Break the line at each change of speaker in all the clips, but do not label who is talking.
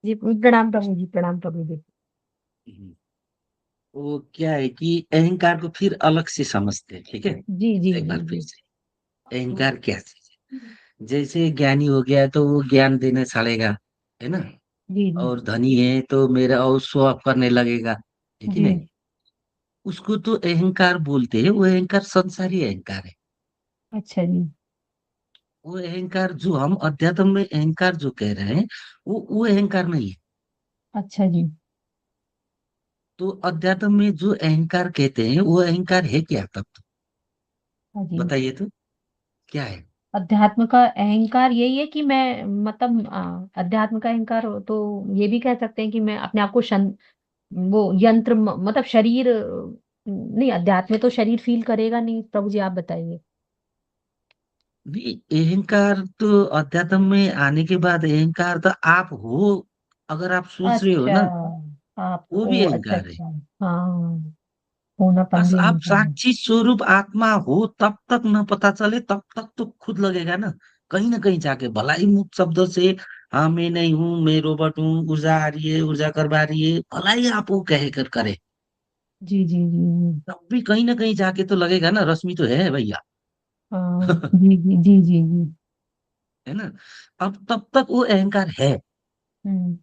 जी प्रणाम प्रभु जी, प्रणाम प्रभु जी।
हम्म, वो क्या है कि अहंकार को फिर अलग से समझते हैं, ठीक है।
जी जी
एक
जी
बार फिर
जी।
से, अहंकार क्या चीज है? जैसे ज्ञानी हो गया तो वो ज्ञान देने छाड़ेगा, है ना।
जी जी
और धनी है तो मेरा और शो ऑफ करने लगेगा, है कि
जी।
नहीं। उसको तो अहंकार बोलते हैं, वो अहंकार संसारी अहंकार है।
अच्छा जी।
वो अहंकार जो हम अध्यात्म में अहंकार जो कह रहे हैं, वो अहंकार नहीं है।
अच्छा जी।
तो अध्यात्म में जो अहंकार कहते हैं वो अहंकार है क्या तब तो?
हाँ जी।
बताइए तो, क्या है?
अध्यात्म का अहंकार यही है कि मैं मतलब अध्यात्म का अहंकार तो ये भी कह सकते हैं कि मैं अपने आप को वो यंत्र मतलब शरीर नहीं, अध्यात्म में तो शरीर फील करेगा नहीं प्रभु जी, आप बताइए।
नहीं, अहंकार तो अध्यात्म में आने के बाद अहंकार तो आप हो, अगर आप सोच रहे हो
अच्छा।
ना,
आप
वो भी
ओ अच्छा
अहंकार है।
अच्छा। हाँ। होनापन
बस
भी
आप
अहंकार है।
साक्षी स्वरूप आत्मा हो, तब तक न पता चले, तब तक तो खुद लगेगा ना कहीं जाके भला ही मुक्त शब्दों से, हाँ मैं नहीं हूँ, मैं रोबोट हूँ, ऊर्जा आ रही है, ऊर्जा करवा रही है, भला ही आप वो कह कर करे,
जी जी जी जी।
तब भी कहीं ना कहीं जाके तो लगेगा ना, रश्मि तो है भैया।
हाँ जी जी जी जी जी।
है ना। अब तब तक वो अहंकार है।
हम्म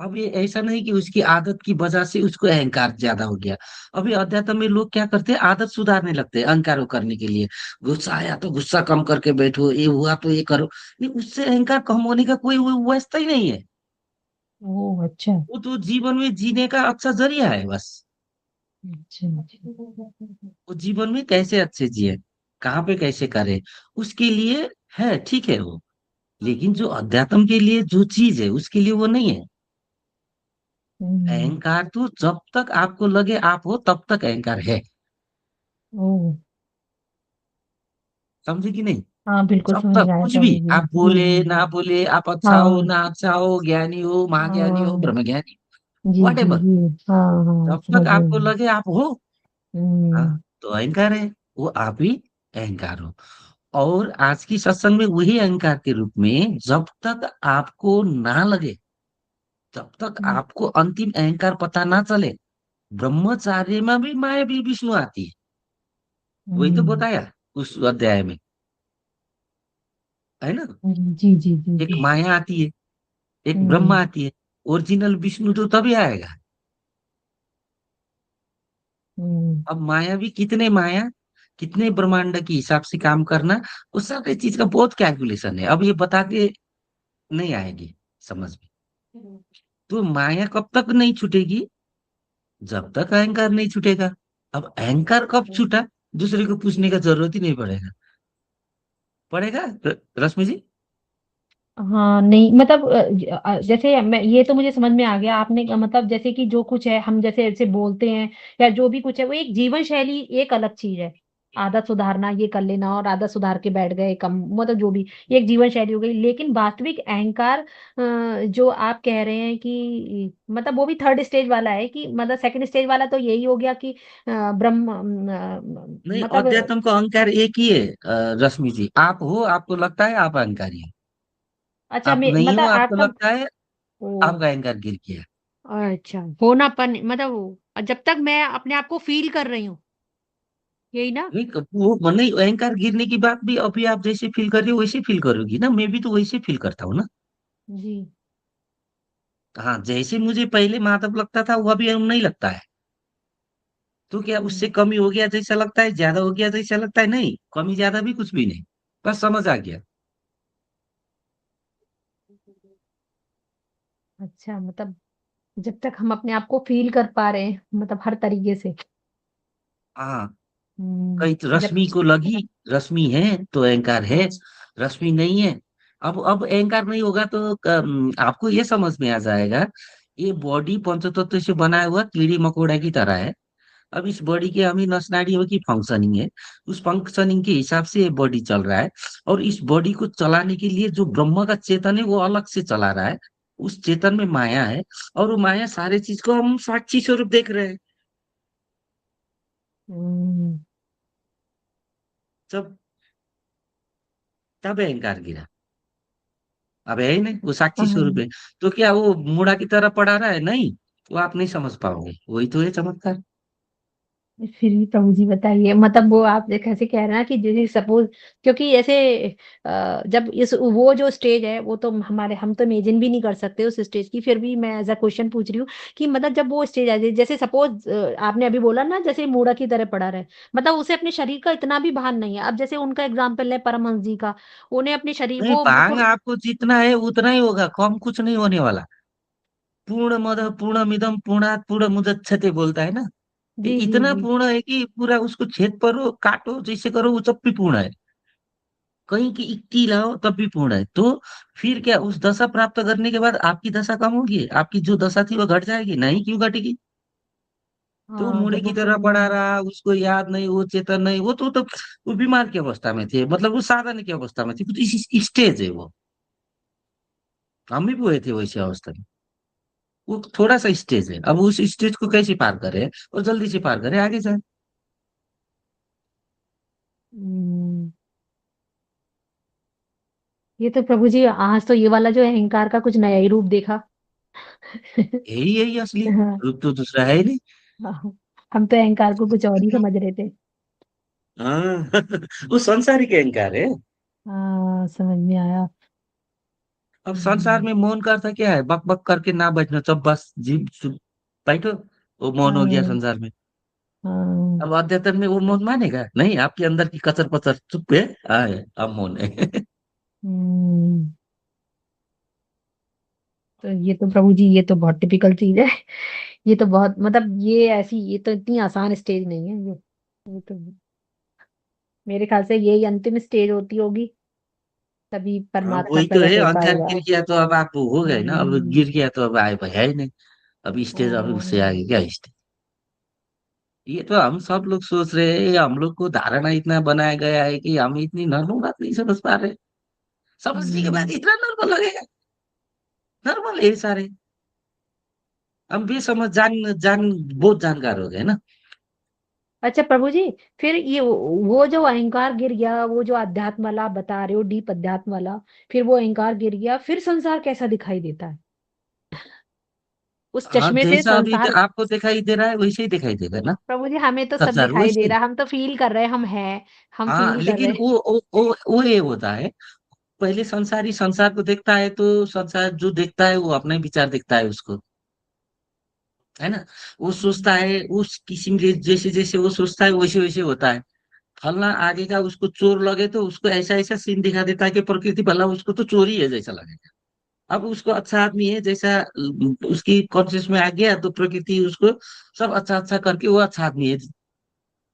अब ये ऐसा नहीं कि उसकी आदत की वजह से उसको अहंकार ज्यादा हो गया। अभी अध्यात्म में लोग क्या करते हैं, आदत सुधारने लगते हैं अहंकार को करने के लिए। गुस्सा आया तो गुस्सा कम करके बैठो, ये हुआ तो ये करो। नहीं, उससे अहंकार कम होने का कोई वो व्यवस्था ही नहीं है।
ओ अच्छा
वो तो जीवन में जीने का अच्छा जरिया है बस।
अच्छा अच्छा।
वो जीवन में कैसे अच्छे जिए, कहाँ पे कैसे करे, उसके लिए है, ठीक है वो। लेकिन जो अध्यात्म के लिए जो चीज है उसके लिए वो नहीं है।
हम्म।
अहंकार तो जब तक आपको लगे आप हो तब तक अहंकार है।
ओ।
समझे कि नहीं।
हाँ बिल्कुल
जब
समझ
तक
में आया
कुछ भी
प्रभु जी,
आप
जी
बोले
जी।
ना बोले, आप अच्छा हो
हाँ
ना अच्छा हो, ज्ञानी हो महाज्ञानी हो
हाँ।
ब्रह्मज्ञानी,
जी
वॉट
जी
एवर,
जी। हाँ हाँ
जब तक
समझ में
आपको
आया।
लगे आप हो, हाँ,
हम्म
तो अहंकार है। वो आप ही अहंकार हो। और आज की सत्संग में वही अहंकार के रूप में, जब तक आपको ना लगे, जब तक
हम्म
आपको अंतिम अहंकार पता ना चले, ब्रह्मचार्य में भी माया भी विष्णु आती है। वही तो
हम्म,
बताया उस अध्याय में, है ना।
जी जी जी
एक
जी।
माया आती है, एक ब्रह्म
हम्म
आती है। ओरिजिनल विष्णु तो तभी आएगा।
हम्म
अब माया भी कितने माया, कितने ब्रह्मांड के हिसाब से काम करना, उस सारे चीज का बहुत कैलकुलेशन है। अब ये बता के नहीं आएगी समझ में। तो माया कब तक नहीं छूटेगी, जब तक अहंकार नहीं छूटेगा। अब अहंकार कब छूटा, दूसरे को पूछने का जरूरत ही नहीं पड़ेगा। पड़ेगा रश्मि जी।
हाँ नहीं मतलब जैसे मैं ये तो मुझे समझ में आ गया आपने मतलब जैसे कि जो कुछ है हम जैसे ऐसे बोलते हैं या जो भी कुछ है वो एक जीवन शैली एक अलग चीज है। आदत सुधारना ये कर लेना और आदत सुधार के बैठ गए कम मतलब जो भी ये एक जीवन शैली हो गई, लेकिन वास्तविक अहंकार जो आप कह रहे हैं कि मतलब वो भी थर्ड स्टेज वाला है कि मतलब सेकंड स्टेज वाला तो यही हो गया कि ब्रह्म
नहीं,
मतलब
अध्यात्म का अहंकार एक ही है। रश्मि जी, आप हो, आपको लगता है आप अहंकारी हो।
अच्छा
आप
मैं
नहीं हो,
मतलब
आपको
आपका
लगता है
ओ
आपका अहंकार गिर गया।
अच्छा होनापन मतलब जब तक मैं अपने आप को फील कर रही हूँ, यही ना।
नहीं, वो नहीं, अहंकार गिरने की बात भी अभी आप जैसे फील कर रहे हो वैसे फील करोगी ना, मैं भी तो वैसे फील करता हूँ ना।
जी।
हाँ, जैसे मुझे पहले माधव लगता था वो अभी हम नहीं लगता है। तो क्या उससे
हम्म,
कमी हो गया जैसा लगता है, ज्यादा हो गया जैसा लगता है? नहीं, कमी ज्यादा भी कुछ भी नहीं, बस समझ आ गया।
अच्छा मतलब जब तक हम अपने आप को फील कर पा रहे हैं मतलब हर तरीके से।
हाँ, कहीं तो
जब
रश्मि को लगी, रश्मि है तो अहंकार है,
हाँ।
रश्मि नहीं है। अब अहंकार नहीं होगा तो आपको ये समझ में आ जाएगा, ये बॉडी पंचतत्व से बना हुआ कीड़ी मकोड़ा की तरह है। अब इस बॉडी के अभी नस नाड़ियों की फंक्शनिंग है, उस फंक्शनिंग के हिसाब से ये बॉडी चल रहा है। और इस बॉडी को चलाने के लिए जो ब्रह्म का चेतन है वो अलग से चला रहा है। उस चेतन में माया है, और वो माया सारे चीज को हम साक्षी स्वरूप देख रहे हैं।
हम्म,
जब तब अहंकार गिरा। अब है ही नहीं, वो साक्षी स्वरूप
हाँ,
है। तो क्या वो मूढ़ा की तरह पढ़ा रहा है? नहीं, वो आप नहीं समझ पाओगे, वही तो है चमत्कार।
फिर भी प्रभु जी बताइए, मतलब वो आप कैसे कह रहे हैं ना कि जैसे सपोज, क्योंकि ऐसे जब इस वो जो स्टेज है वो तो हमारे, हम तो इमेजिन भी नहीं कर सकते उस स्टेज की, फिर भी मैं एज अ क्वेश्चन पूछ रही हूँ कि मतलब जब वो स्टेज आ जाए, जैसे सपोज आपने अभी बोला ना जैसे मूढ़ा की तरह पड़ा रहे, मतलब उसे अपने शरीर का इतना भी भान नहीं है। अब जैसे उनका एग्जाम्पल है परमहंस जी का, उन्हें अपने शरीर
नहीं,
वो
भांग
बिल्कुल।
आपको जितना है उतना ही होगा, कम कुछ नहीं होने वाला। पूर्ण मद पूर्ण मिदम पूर्णात पूर्ण मुदच्छते बोलता है ना। ये
जी जी
इतना
जी।
पूर्ण है कि पूरा उसको छेद करो काटो जैसे करो वो तब भी पूर्ण है। कहीं की इक्की लाओ तब भी पूर्ण है। तो फिर क्या उस दशा प्राप्त करने के बाद आपकी दशा कम होगी? आपकी जो दशा थी वो घट जाएगी? नहीं, क्यों घटेगी? तो
हाँ
मुड़े
जब
की
वो
तरह
पूर्ण।
पड़ा रहा, उसको याद नहीं, वो चेतन नहीं, वो तो वो बीमार की अवस्था में थे, मतलब वो साधन की अवस्था में थी, वो तो इस स्टेज है वो। हम भी हुए थे वैसी अवस्था में। वो थोड़ा सा स्टेज है, अब उस स्टेज को कैसे पार करें और जल्दी से पार करें, आगे जाए।
हम्म, ये तो प्रभु जी आज तो ये वाला जो अहंकार का कुछ नया ही रूप देखा।
यही यही असली
हाँ।
रूप, तो दूसरा है ही नहीं।
हाँ, हम तो अहंकार को कुछ और ही समझ रहे थे।
हाँ वो संसारी के अहंकार है।
हाँ समझ में आया।
अब संसार
हम्म,
में मौन का अर्थ क्या है? बक बक करके ना बैठना, चुप बस जीव चुप बैठो, वो मौन हो गया
हाँ
संसार में।
हाँ।
अब अध्यात्म में वो मौन मानेगा नहीं, आपके अंदर की कचर पचर चुप है, आए अब मौन है।
हम्म, तो ये तो प्रभु जी ये तो बहुत टिपिकल चीज है। ये तो बहुत मतलब ये ऐसी, ये तो इतनी आसान स्टेज नहीं है ये तो मेरे ख्याल से यही अंतिम स्टेज होती होगी, तभी
हाँ
परमात्मा
वही तो है,
प्रकट हो
अहंकार
पाएगा।
गिर गया तो अब आप हो गए ना, अब
हम्म,
गिर गया तो अब आए है ही नहीं। अब स्टेज, अभी उससे
हाँ,
आगे क्या स्टेज? ये तो हम सब लोग सोच रहे हैं, हम लोग को धारणा इतना बनाया गया है कि हम इतनी नॉर्मल बात नहीं समझ पा रहे। समझने के बाद
हम्म।
इतना नॉर्मल लगेगा? नॉर्मल है ये सारे। हम बेसमझ जान जान बहुत जानकार हो गए ना।
अच्छा प्रभु जी, फिर ये वो जो अहंकार गिर गया, वो जो अध्यात्म वाला आप बता रहे हो, डीप अध्यात्म वाला, फिर वो अहंकार गिर गया, फिर संसार कैसा दिखाई देता है? उस
हाँ,
चश्मे से
जैसा अभी
संसार।
आपको दिखाई दे रहा है वैसे ही दिखाई देगा ना।
प्रभु जी हमें तो सब
संसार
दिखाई दे
वैसे ही।
रहा है, हम तो फील कर रहे हैं, हम हैं, हम
हाँ,
फील कर
लेकिन
रहे हैं।
वो ये होता है, पहले संसारी संसार को देखता है तो संसार जो देखता है वो अपने विचार देखता है उसको, है ना। वो सोचता है उस किसी के जैसे जैसे वो सोचता है वैसे वैसे होता है। फलना आगे का उसको चोर लगे तो उसको ऐसा ऐसा सीन दिखा देता है कि प्रकृति भला उसको तो चोरी है जैसा लगेगा। अब उसको अच्छा आदमी है जैसा उसकी कॉन्शियस में आ गया तो प्रकृति उसको सब अच्छा अच्छा करके वो अच्छा आदमी है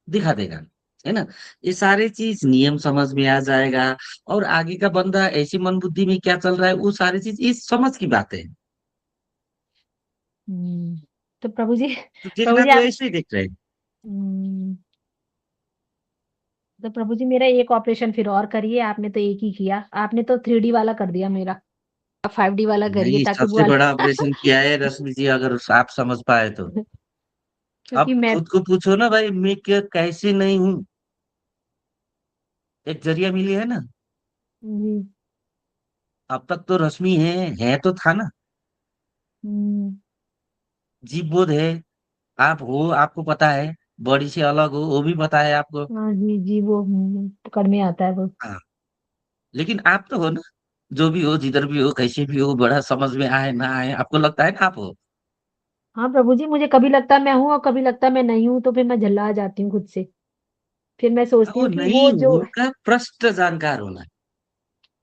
दिखा देगा, है ना। ये सारे चीज नियम समझ में आ जाएगा। और आगे का बंदा ऐसी मन बुद्धि में क्या चल रहा है वो सारी चीज इस समझ की बात है।
हम्म, तो प्रभु जी,
तो
प्रभु
देखना
जी
तो
आप,
ऐसे ही देख रहे हैं।
हम्म, तो प्रभु जी मेरा एक ऑपरेशन फिर और करिए, आपने तो एक ही किया, आपने तो 3D वाला कर दिया मेरा, अब 5D वाला करिए
नहीं,
ताकि वो
सबसे बड़ा ऑपरेशन किया है रश्मि जी, अगर आप समझ पाए तो।
क्योंकि
अब
मैं।
खुद को पूछो ना भाई, मैं क्या कैसे नहीं हूँ? एक जरिया मिली है ना।
जी।
अब तक तो रश्मि है तो था ना।
हम्म,
जीव बोध है, आप हो, आपको पता है। बॉडी से अलग हो वो भी पता है आपको।
हाँ जी जी, वो पकड़ में आता है वो।
हाँ, लेकिन आप तो हो ना। जो भी हो, जिधर भी हो, कैसे भी हो, बड़ा समझ में आए ना आए, आपको लगता है ना आप हो।
हाँ प्रभु जी, मुझे कभी लगता है मैं हूँ और कभी लगता है मैं नहीं हूँ, तो फिर मैं झल्ला जाती हूँ खुद से। फिर मैं सोचती
वो
हूँ कि वो
नहीं
जो।
उनका प्रष्ट जानकार होना,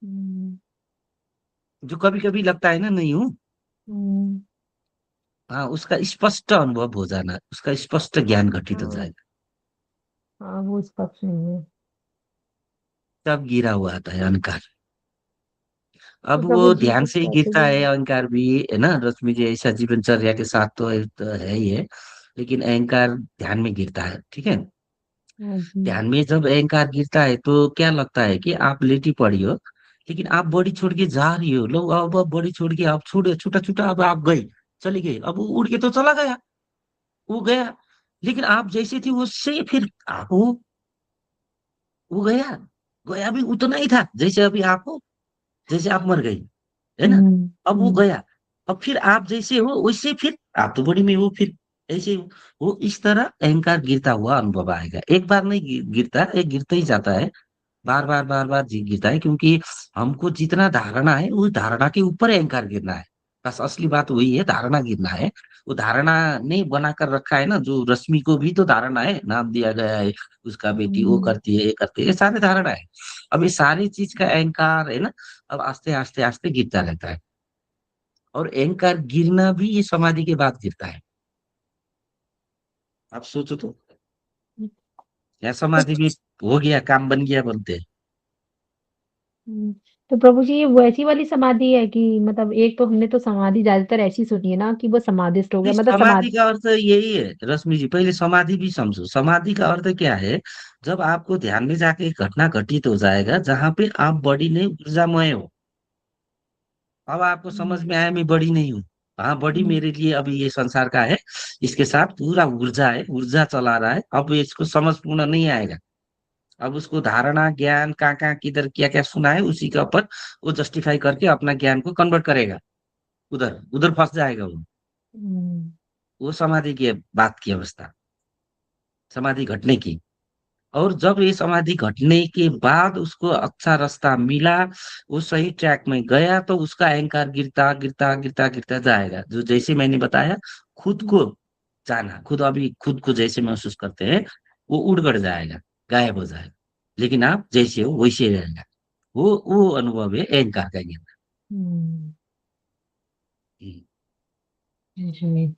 हम्म,
जो कभी कभी लगता है ना नहीं हूँ।
हम्म,
हाँ, उसका स्पष्ट अनुभव हो जाना, उसका स्पष्ट ज्ञान घटित हो
हाँ
जाएगा।
हाँ, वो स्पष्ट नहीं है।
तब गिरा हुआ आता है अहंकार।
तो
अब
प्रभु
वो
जी
ध्यान
तो
से ही
कैसे
गिरता है
गिरा?
अहंकार भी, है ना रश्मि जी, ऐसा जीवनचर्या के साथ तो है ही है। लेकिन अहंकार ध्यान में गिरता है, ठीक है।
हाँ जी।
ध्यान में जब अहंकार गिरता है तो क्या लगता है कि आप लेटी पड़ी हो, लेकिन आप बॉडी छोड़ के जा रही हो, लो अब बॉडी छोड़ के आप छोड़े छूटा छूटा, अब आप गई, चली गई, अब वो उड़ के तो चला गया, वो गया। लेकिन आप जैसी थी उससे फिर आप वो गया, गया भी उतना ही था जैसे अभी आप हो, जैसे आप मर गई। है ना?
हम्म।
अब वो
हम्म।
गया। अब फिर आप जैसे हो वैसे फिर आप तो बॉडी में हो, फिर ऐसे हो। वो इस तरह अहंकार गिरता हुआ अनुभव आएगा। एक बार नहीं गिरता, एक गिरता ही जाता है। बार बार बार बार जी गिरता है, क्योंकि हमको जितना धारणा है उस धारणा के ऊपर अहंकार गिरना है। बस असली बात वही है, धारणा गिरना है। वो धारणा नहीं बना कर रखा है ना, जो रश्मि को भी तो धारणा है, नाम दिया गया है उसका, बेटी वो
हम्म।
करती है, ये करती है, ये सारे धारणा है। अब ये सारी चीज का अहंकार है ना, अब आस्ते आस्ते आस्ते गिरता रहता है। और अहंकार गिरना भी ये समाधि के बाद गिरता है। आप सोचो तो, या समाधि भी हो गया, काम बन गया बोलते हैं।
हम्म। तो प्रभु जी ये वैसी वाली समाधि है कि मतलब एक तो हमने तो समाधि ज्यादातर ऐसी सुनी है ना कि वो समाधिस्ट हो गया
इस
मतलब
समाधि
समाधि।
का अर्थ यही है रश्मि जी, पहले समाधि भी समझो। समाधि का अर्थ क्या है? जब आपको ध्यान में जाके एक घटना घटित हो जाएगा जहां पे आप बड़ी नहीं ऊर्जामय हो। अब आपको समझ
हम्म।
में आया मैं बड़ी नहीं हूँ। हाँ, बड़ी
हम्म।
मेरे लिए अभी ये संसार का है, इसके साथ पूरा ऊर्जा है, ऊर्जा चला रहा है। अब इसको समझ पूर्ण नहीं आएगा। अब उसको धारणा ज्ञान कहाँ कहाँ किधर क्या क्या सुना है उसी के ऊपर वो जस्टिफाई करके अपना ज्ञान को कन्वर्ट करेगा। उधर उधर फंस जाएगा वो।
हम्म।
वो समाधि की बात की अवस्था, समाधि घटने की। और जब ये समाधि घटने के बाद उसको अच्छा रास्ता मिला, वो सही ट्रैक में गया, तो उसका अहंकार गिरता गिरता गिरता गिरता जाएगा। जो जैसे मैंने बताया, खुद को जाना, खुद अभी खुद को जैसे महसूस करते हैं, वो उड़ जाएगा, गायब हो जाएगा। लेकिन आप जैसे हो वैसे ही रहेगा। वो अनुभव है अहंकार का ज्ञान।
हम्म।
हम्म।
जी।